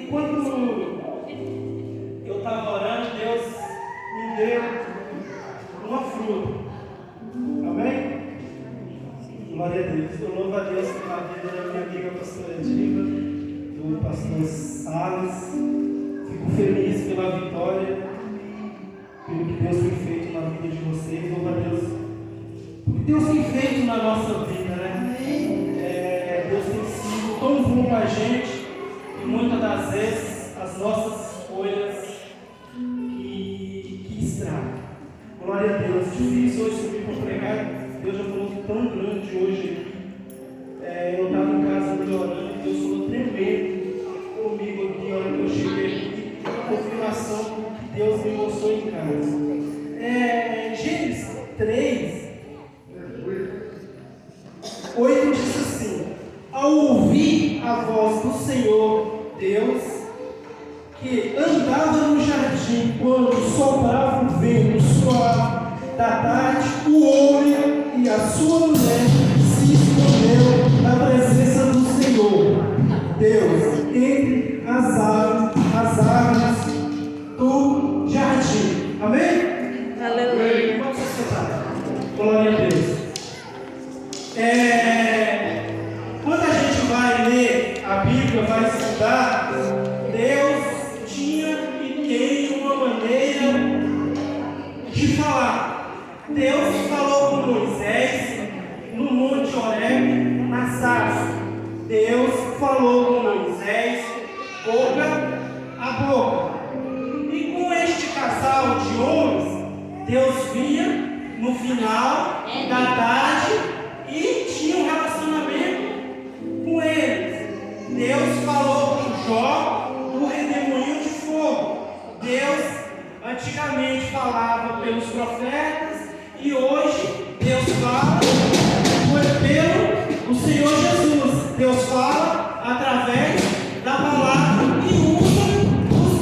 quando eu estava orando, Deus me deu uma fruta. Amém? Glória a Deus. Eu louvo a Deus pela vida da minha amiga pastora Diva, do pastor Salles. Fico feliz pela vitória, pelo que Deus tem feito na vida de vocês. Louvo a Deus pelo que Deus tem feito na nossa vida, né? Deus tem sido tão bom com a gente e muitas das vezes as nossas escolhas que estragam. Glória a Deus. Difícil hoje subir para pregar. Deus já falou tão grande hoje aqui. Eu estava em casa orando e Deus falou tremendo comigo aqui, a hora que eu cheguei aqui, a confirmação que Deus me mostrou em casa. Gênesis 3, 8 diz assim: ao ouvir a voz do Senhor Deus, que andava no jardim quando soprava o vento suave da tarde, o homem e a sua mulher se escondeu da presença do Senhor Deus entre as árvores do jardim. Amém? Aleluia. Pode ser sentado. Glória a Deus. Quando a gente vai ler a Bíblia, vai estudar, Deus tinha e tem uma maneira de falar. Deus falou com Moisés no Monte Horebe, na sarça. Deus falou com Moisés boca a boca. E com este casal de homens, Deus vinha no final da tarde e tinha um relacionamento com eles. Deus falou com Jó do redemoinho de fogo. Deus antigamente falava pelos profetas e hoje Deus fala pelo Senhor Jesus. Deus fala através da palavra e usa os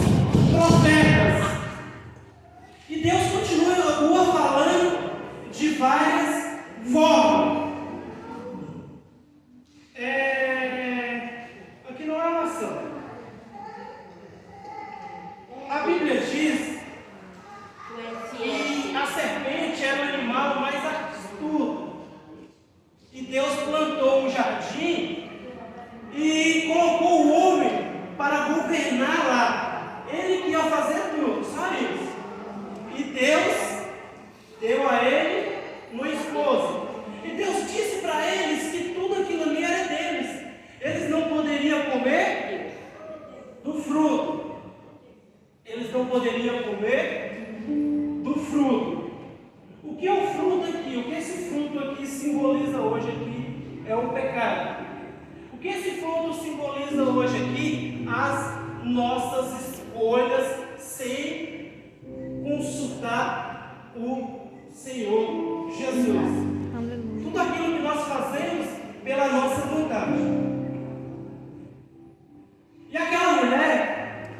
profetas. E Deus continua falando de várias formas. Aqui não é maçã. A Bíblia diz que a serpente era o animal mais astuto. E Deus plantou um jardim e colocou o homem para governar lá. Ele que ia fazer tudo, sabe isso? E Deus deu a ele uma esposa. E Deus disse para eles que tudo aquilo ali era deles. Eles não poderiam comer do fruto. Eles não poderiam comer do fruto. O que é o fruto aqui? O que esse fruto aqui simboliza hoje aqui é o pecado. O que esse fruto simboliza hoje aqui? As nossas escolhas sem consultar o Senhor Jesus. Tudo aquilo que nós fazemos pela nossa vontade. E aquela mulher,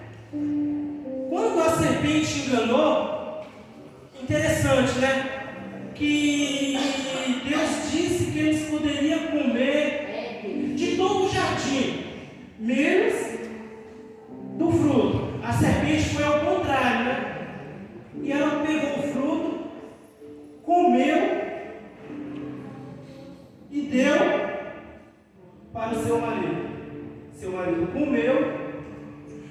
quando a serpente enganou, interessante, né? Que Deus disse que eles poderiam comer de todo o jardim, menos do fruto. A serpente foi ao contrário, né? E ela pegou o fruto, comeu e deu para o seu marido. Seu marido comeu,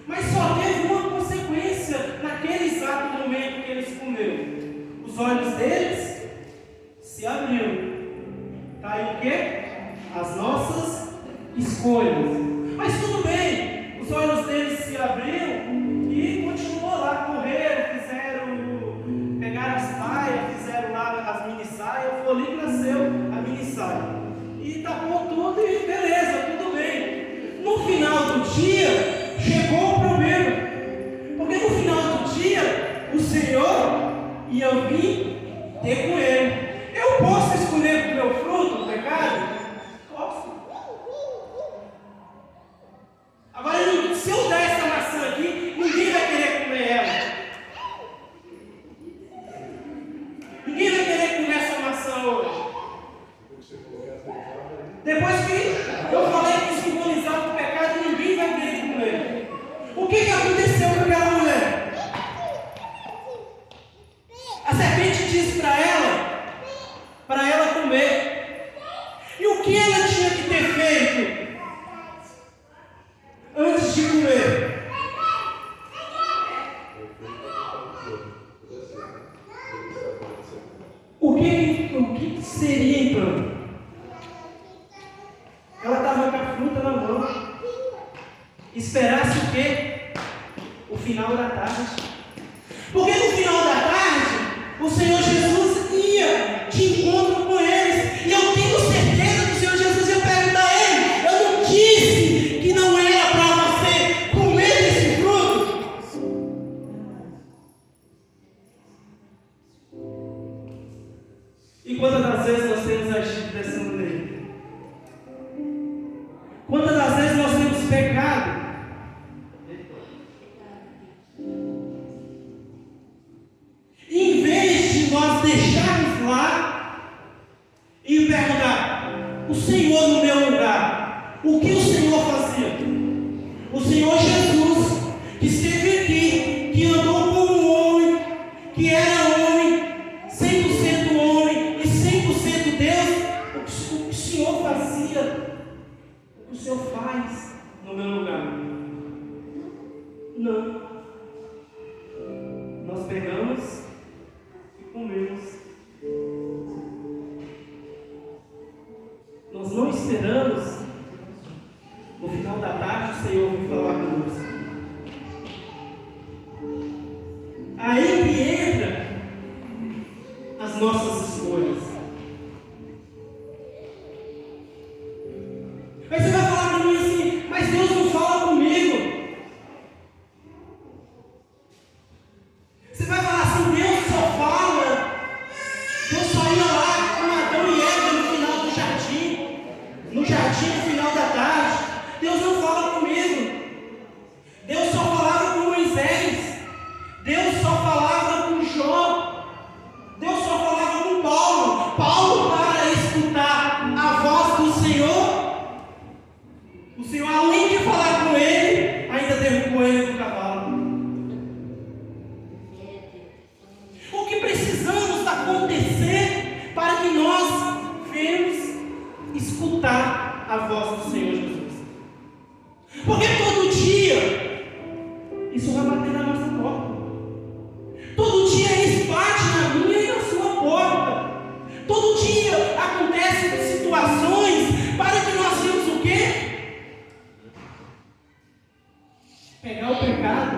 mas só teve uma consequência naquele exato momento que eles comeram. Os olhos deles se abriram. Está aí o quê? As nossas escolhas. Mas tudo bem, os olhos deles se abriram e continuou lá, correram, pegaram as saias, fizeram lá as mini saias, foi ali que nasceu a mini saia. E tapou tudo e beleza, tudo bem. No final do dia, chegou o problema. Porque no final do dia, o Senhor ia vir ter com ele. Eu posso escolher o meu fruto, o pecado? Posso. Agora, se eu der essa maçã aqui, ninguém vai querer comer ela. Ninguém vai querer comer essa maçã hoje. Depois que eu falei que simbolizava o pecado, ninguém vai querer comer. esperasse o quê? O final da tarde. Porque no final da tarde, o Senhor Jesus ia de encontro com eles. E eu tenho certeza que o Senhor Jesus ia perguntar a ele: eu não disse que não era para você comer desse fruto? E quantas das vezes nós temos agido dessa maneira? Quantas das vezes nós temos pecado? Em vez de nós deixarmos lá e perguntar: o Senhor no meu lugar, o que o Senhor fazia? O Senhor Jesus, que esteve aqui, que andou com um homem, que era homem, 100% homem e 100% Deus, o que o Senhor fazia, o que o Senhor faz no meu lugar? Não. Nós pegamos e comemos. Nós não esperamos no final da tarde o Senhor vir falar conosco. Aí que entra as nossas escolhas. Aí você vai falar para mim assim: mas Deus não fala comigo. Você vai falar assim: Deus só fala. Deus só ia lá com Adão e Eva no final do jardim. No jardim no final da tarde. Deus não fala comigo. Deus só falava com Moisés. Deus só falava com Jó. Deus só falava com Paulo. Paulo, para escutar a voz do Senhor, o Senhor, além de falar com ele, ainda derrubou ele do cavalo. O que precisamos acontecer para que nós venhamos escutar a voz do Senhor Jesus? Porque todo dia isso vai bater na nossa porta. Todo dia isso bate na minha e na sua porta. Todo dia acontecem situações para que nós venhamos o quê? Pegar o pecado.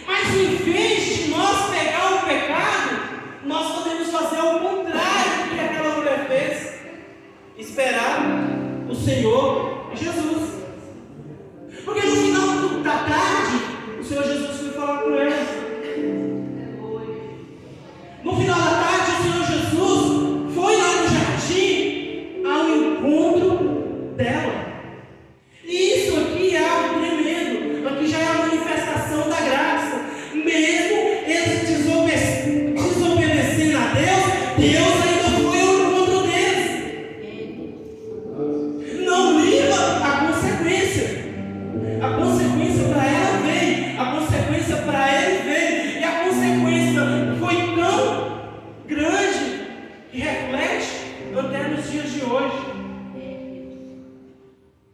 Mas em vez de nós pegar o pecado, nós podemos fazer o contrário do que aquela mulher fez: esperar o Senhor Jesus. Porque no final da tarde, o Senhor Jesus foi falar com eles. No final da tarde, o Senhor Jesus foi lá no jardim ao encontro dela. E isso aqui é algo tremendo. Aqui já é a manifestação da graça. Mesmo eles desobedecendo a Deus, Deus ainda foi ao encontro deles. Não liga a consequência. A consequência para ela veio, a consequência para ele veio, e a consequência foi tão grande que reflete até nos dias de hoje.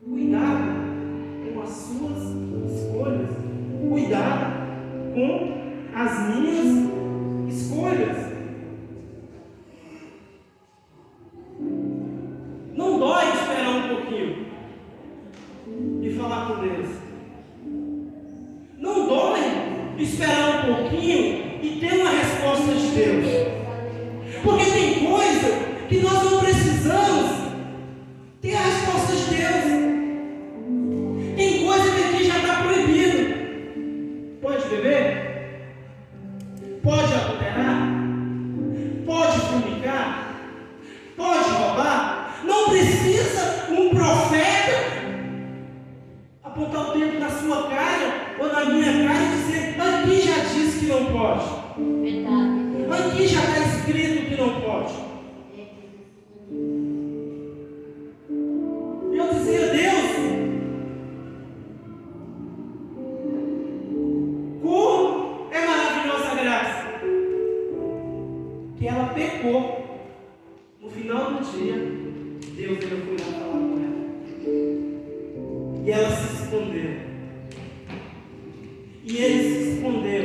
Cuidado com as suas escolhas, cuidado com as minhas escolhas. Não dói esperar um pouquinho e falar com Deus. Não dói esperar um pouquinho e ter uma resposta de Deus. Porque tem coisa que nós não precisamos ter a resposta de Deus. Tem coisa que aqui já está proibido. Pode beber? Pode adulterar? Pode fornicar? Pode roubar? Não precisa um profeta apontar o dedo na sua cara ou na minha cara e dizer: aqui já diz que não pode. Verdade. Aqui já está escrito que não pode. Eu dizia: Deus, como é maravilhosa a graça, que ela pecou. No final do dia, Deus ainda foi lá falar com ela. E ela se escondeu. E ele se escondeu.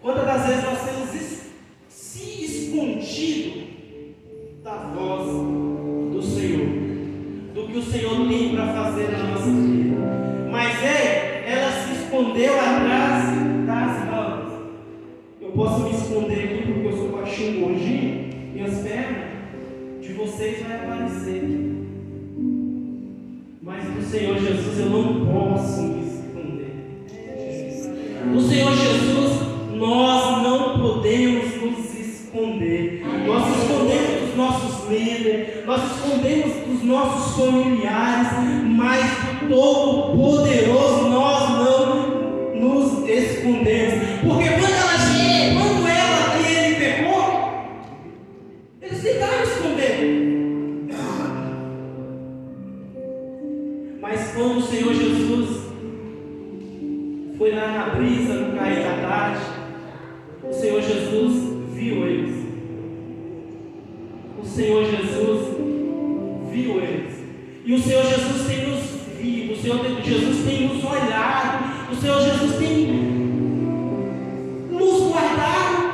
Quantas das vezes nós temos se escondido da voz do Senhor? e as pernas de vocês vai aparecer. Mas do Senhor Jesus eu não posso me esconder. Do Senhor Jesus nós não podemos nos esconder. Nós escondemos dos nossos líderes, nós escondemos dos nossos familiares, mas do Todo-Poderoso nós não nos escondemos. Porque quando ela e ele pecou, eles tentaram esconder. Mas quando o Senhor Jesus foi lá na brisa, no cair da tarde, o Senhor Jesus viu eles. O Senhor Jesus viu eles. E o Senhor Jesus tem nos visto, o Senhor Jesus tem nos olhado, o Senhor Jesus tem nos guardado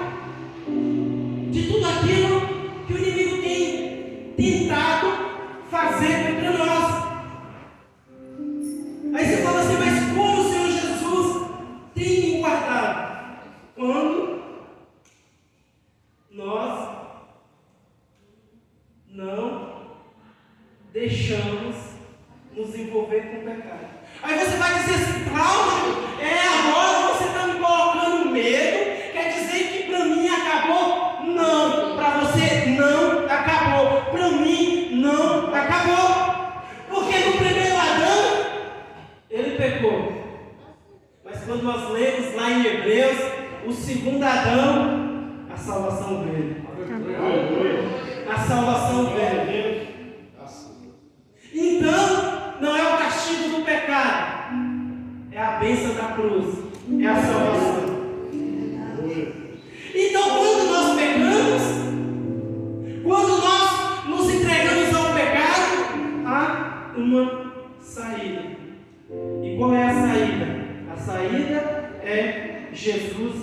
de tudo aquilo que o inimigo tem tentado fazer contra nós. Aí você fala assim, mas como o Senhor Jesus tem me guardado? Quando nós não deixamos nos envolver com o pecado. Aí você vai dizer assim, Cláudio, agora você está me colocando medo, quer dizer que para mim acabou? Não, para você não acabou, para mim não acabou. Porque no primeiro Adão, ele pecou. Mas quando nós lemos lá em Hebreus, o segundo Adão, a salvação veio. A salvação veio. Então, não é o castigo do pecado, é a bênção da cruz, é a salvação. Então, quando nós pecamos, quando nós nos entregamos ao pecado, há uma saída. E qual é a saída? A saída é Jesus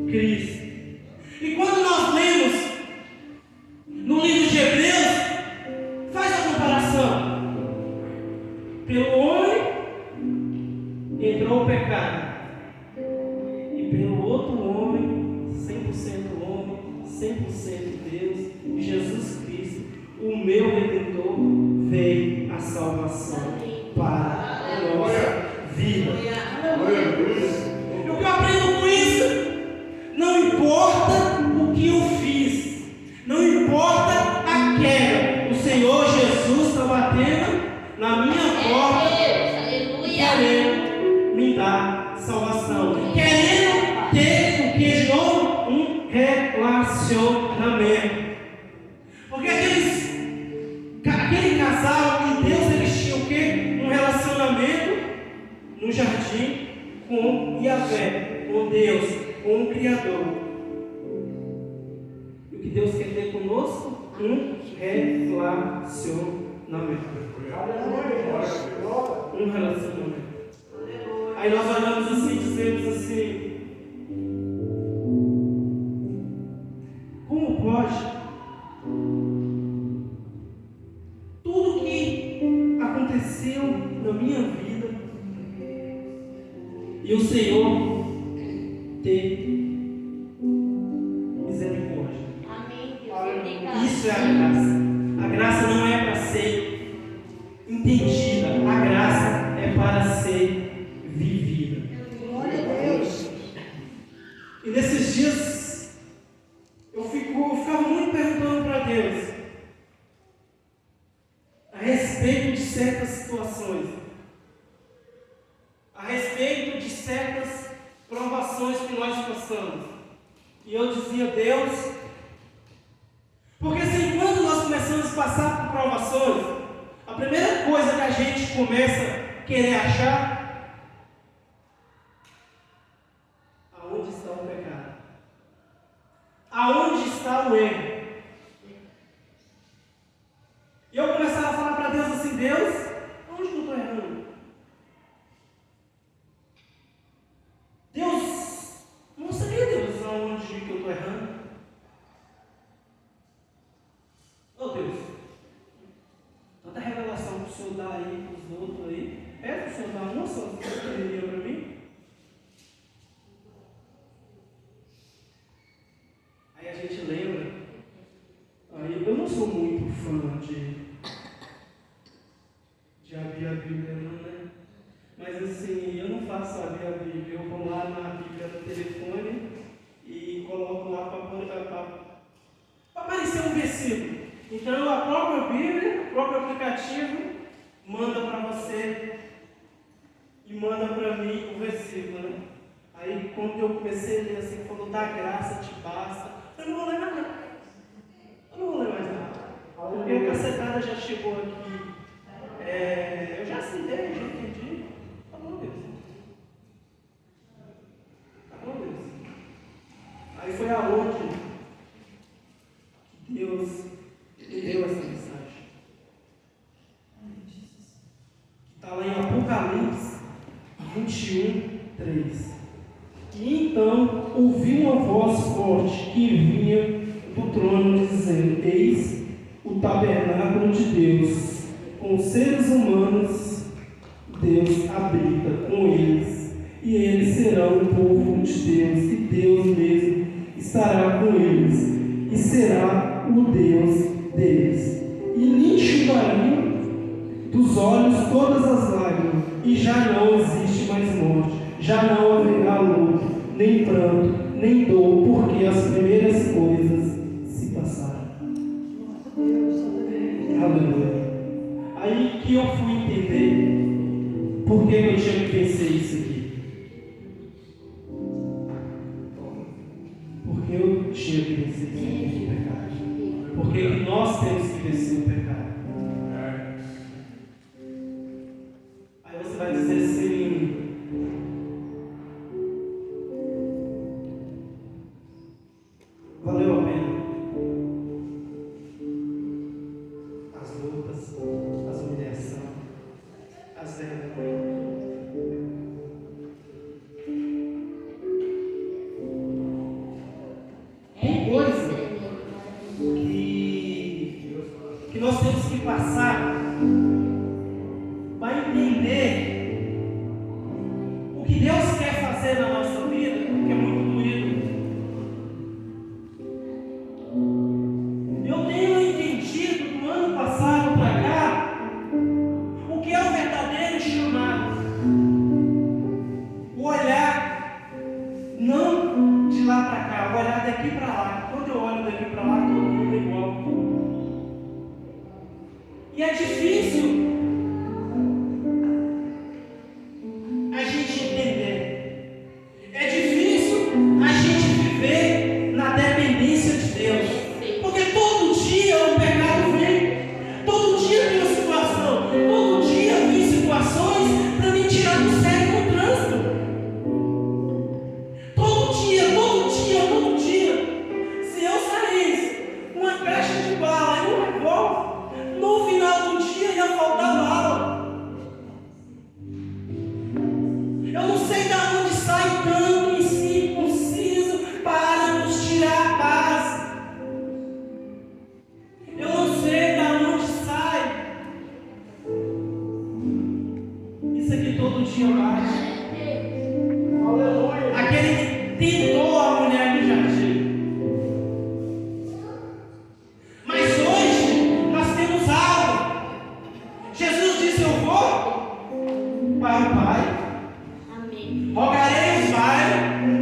Cristo. E quando nós lemos no livro de Hebreus, faz a comparação. Pelo homem entrou o pecado, e pelo outro homem, 100% homem, 100% Deus, Jesus Cristo, o meu Redentor, veio a salvação para a nossa vida. E o que eu aprendo com isso? Não importa o que eu fiz, não importa a queda, o Senhor Jesus está batendo na minha porta, querendo me dar salvação, querendo ter o que de novo? Um relacionamento. Porque aquele casal e Deus, eles tinham o quê? Um relacionamento no jardim com Yahvé, com Deus, com o Criador. E o que Deus quer ter conosco? Um relacionamento. Um relacionamento. Aí nós olhamos assim e dizemos assim: como pode tudo que aconteceu na minha vida e o Senhor ter misericórdia? Isso é a graça. A graça não é para ser entendida, a graça é para ser vivida. E nesses dias eu ficava muito perguntando para Deus a respeito de certas situações, a respeito de certas provações que nós passamos. E eu dizia: Deus, porque se quando nós começamos a passar por provações, a primeira coisa que a gente começa a querer achar, aonde está o pecado? Aonde está o erro? E eu começava a falar para Deus assim: Deus, onde que eu estou errando? Deus, mostra-me, Deus, aonde que eu estou errando? Oh Deus, tanta revelação que o Senhor dá aí para os outros aí, pede para o Senhor dar uma só pequenininha para mim. Aí a gente lembra manda para você e manda para mim o versículo, né? Aí quando eu comecei a ler assim, falou, da graça te basta, eu não vou ler mais nada. Eu não vou ler mais nada. Porque a cacetada já chegou aqui. Eu já aceitei, já entendi. Tá bom, Deus. Tá bom, Deus. Aí foi aonde Deus me deu essa mensagem. Que está lá em Apocalipse 21:3. E então ouvi uma voz forte que vinha do trono dizendo: eis o tabernáculo de Deus, com os seres humanos, Deus habita com eles, e eles serão o povo de Deus, e Deus mesmo estará com eles, e será o Deus deles. E lhe enxugaria dos olhos todas as lágrimas, e já não existe mais morte, já não haverá luto, nem pranto, nem dor, porque as primeiras coisas se passaram. Aleluia. Aí que eu fui entender por que eu tinha que vencer isso aqui. Porque eu tinha que vencer o pecado. Porque nós temos que vencer o pecado. Aí você vai dizer assim: valeu a pena as lutas, as humilhações, as vergonhas. Tem coisa que nós temos que passar para entender o que Deus quer fazer na nossa vida, que é muito doído. Eu tenho entendido do ano passado para cá o que é o verdadeiro chamado. O olhar não de lá para cá, o olhar daqui para lá. Quando eu olho daqui para lá, todo mundo é igual. E é difícil a gente entender. É difícil a gente viver na dependência de Deus. Porque todo dia o pecado vem. Todo dia tem uma situação. Todo dia vem situações para me tirar do sério no trânsito. Todo dia. Se eu saísse com uma caixa de bala e um revólver, no final do dia ia faltar bala. Eu não sei de onde sai tanto incircunciso para nos tirar a paz. Eu não sei de onde sai. Isso aqui todo dia bate. Aquele que tentou a mulher do jardim. Mas hoje nós temos algo. Jesus disse: eu vou para o Pai. Rogarei ao Pai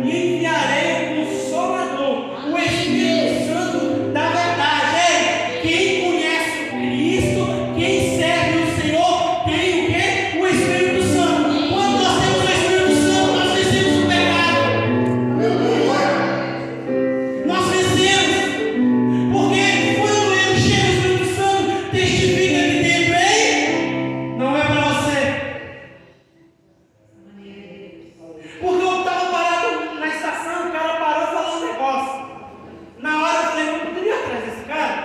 e enviarei o Consolador, o Espírito Santo da verdade. Ei, quem conhece Cristo, quem serve o Senhor, tem o quê? O Espírito Santo. Quando nós temos o Espírito Santo, nós vencemos o pecado. Nós vencemos. Porque quando ele chega, o Espírito Santo testifica que dentro aí não é para você. Porque eu estava parado na estação, o cara parou e falou um negócio. Na hora eu falei: eu poderia ir atrás desse cara?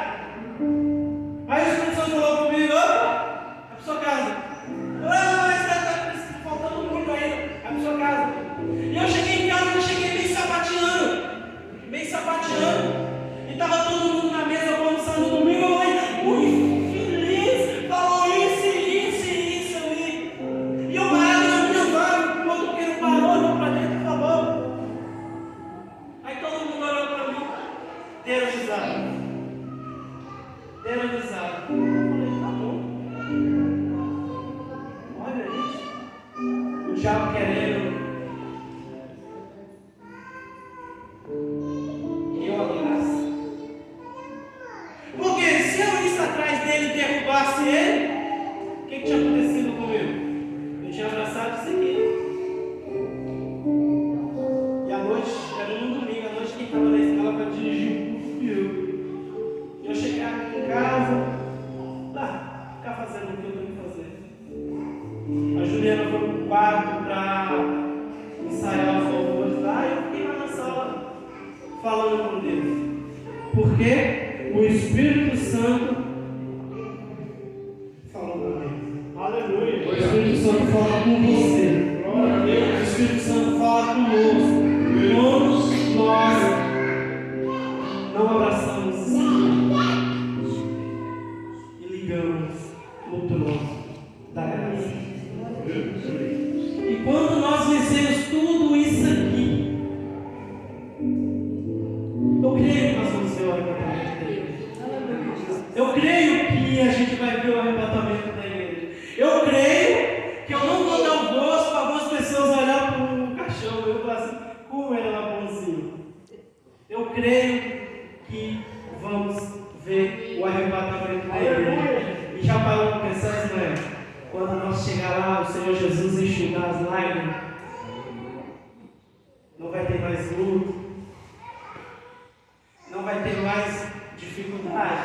Aí o Espírito Santo falou comigo: opa, é para sua casa. Mas está faltando muito ainda, é para sua casa. E eu cheguei em casa, eu cheguei meio sapateando. E estava todo mundo na mesa almoçando no domingo. Eu falei: o infeliz falou isso ali. E eu parado na minha vaga, o motoqueiro parou, olhou para dentro e falou. Aí todo mundo olhou para mim, deram risada. Eu falei: tá bom. Olha isso. O diabo querendo eu adorasse. Porque se eu isse atrás dele e derrubasse ele, o que tinha acontecido? quarto para ensaiar os louvores lá, e eu fiquei lá na sala falando com Deus. Porque o Espírito Santo falou com Deus. Aleluia. O Espírito Santo fala com você. Glória a Deus. O Espírito Santo fala conosco. Todos nós não abraçamos e ligamos no trono da graça. E quando nós vencemos tudo isso aqui, eu creio que nós vamos ver o arrebatamento da igreja. Eu creio que a gente vai ver o arrebatamento da igreja. Eu creio que eu não vou dar o gosto para algumas pessoas olhar para o caixão e eu falar assim, como era lá bonzinho. Eu creio que vamos ver o arrebatamento da igreja. E já parou para pensar, Israel? Quando nós chegar lá, o Senhor Jesus enxugar as lágrimas, não vai ter mais luto, não vai ter mais dificuldade,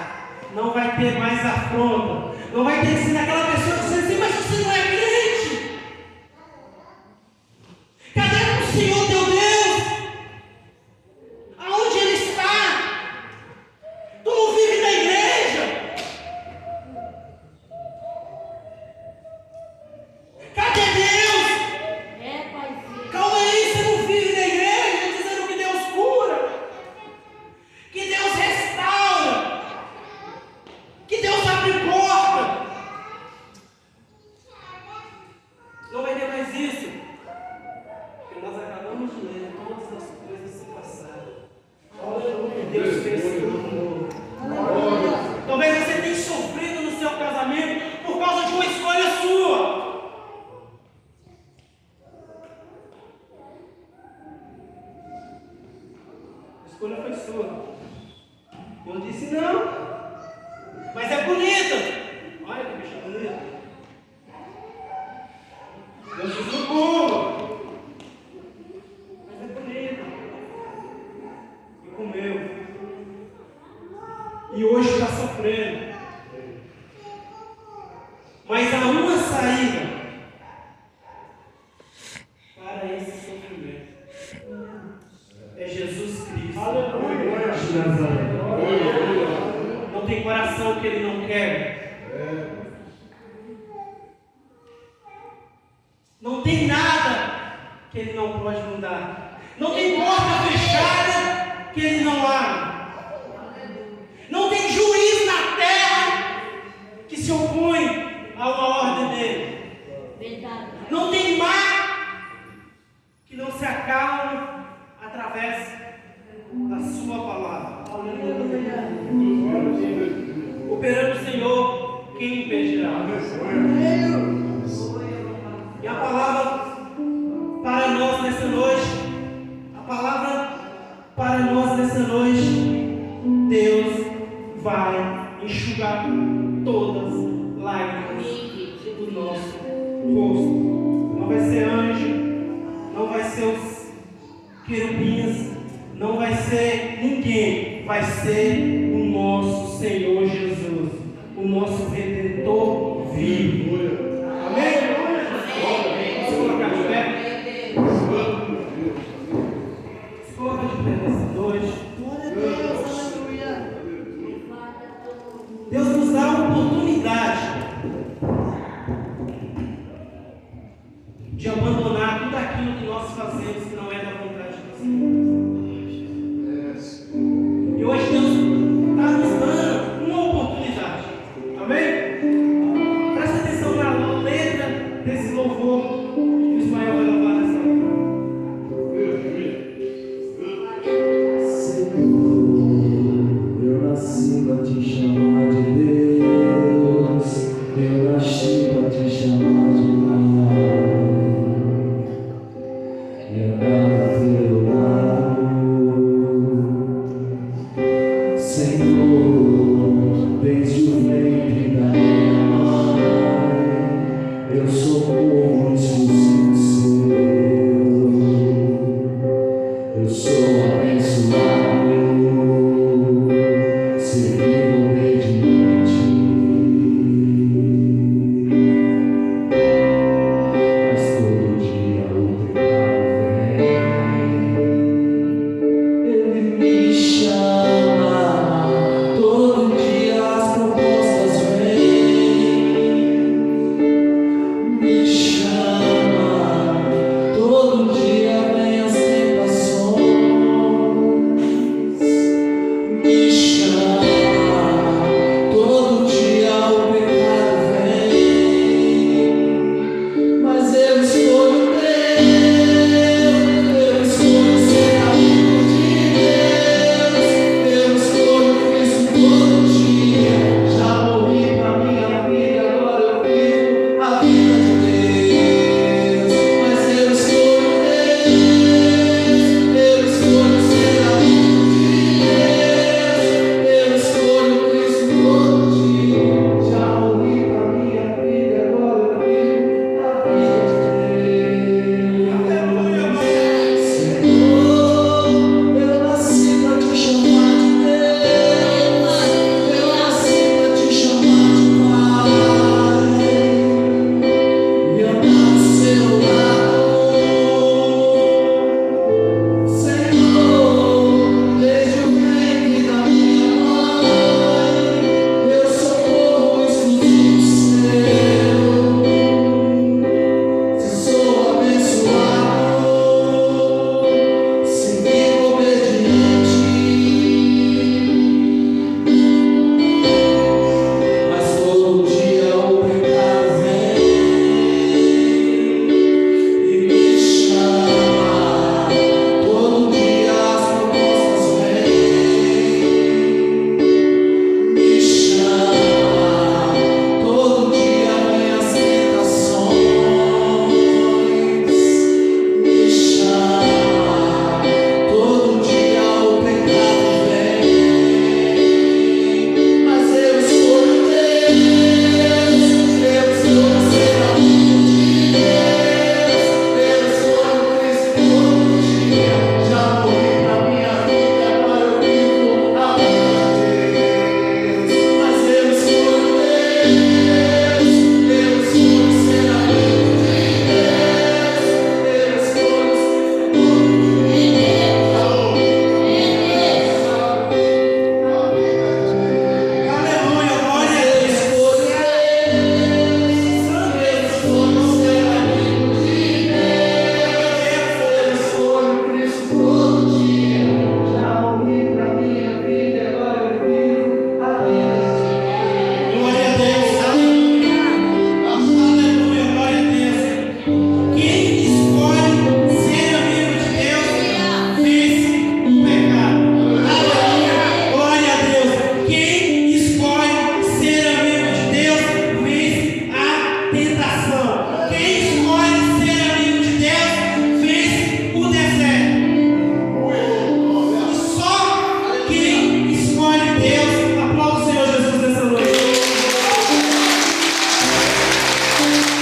não vai ter mais afronta, não vai ter que ser aquela pessoa que você diz, mas você não é crente. Cadê o Senhor teu Deus? Aonde Ele está? Tu não vive na igreja? Cadê Deus? Calma aí, você não vive na igreja dizendo que Deus cura, que Deus restaura, que Deus abre porta. Não vai ter mais isso, porque nós acabamos de ler todas as coisas se passaram. Olha o que Deus fez no mundo. Talvez você tenha sofrido no seu casamento por causa de uma escolha sua. A escolha foi sua. Eu disse não, mas é bonita. Olha que bicho bonito. Eu disse não pula, mas é bonita. E comeu. E hoje está sofrendo. Mas há uma saída para esse sofrimento. É Jesus Cristo. Aleluia. De Nazaré. Não tem coração que Ele não quer. Não tem nada que Ele não pode mudar. Não tem porta fechada que Ele não abre. Não tem juiz na terra que se opõe a uma ordem dele. Não tem mar que não se acalme através da sua palavra. Operando o Senhor, quem impedirá? E a palavra para nós nessa noite, a palavra para nós nessa noite, Deus vai enxugar todas as lágrimas do nosso rosto. Não vai ser anjo, não vai ser os querubins, não vai ser ninguém, vai ser o nosso Senhor Jesus, o nosso Redentor vivo.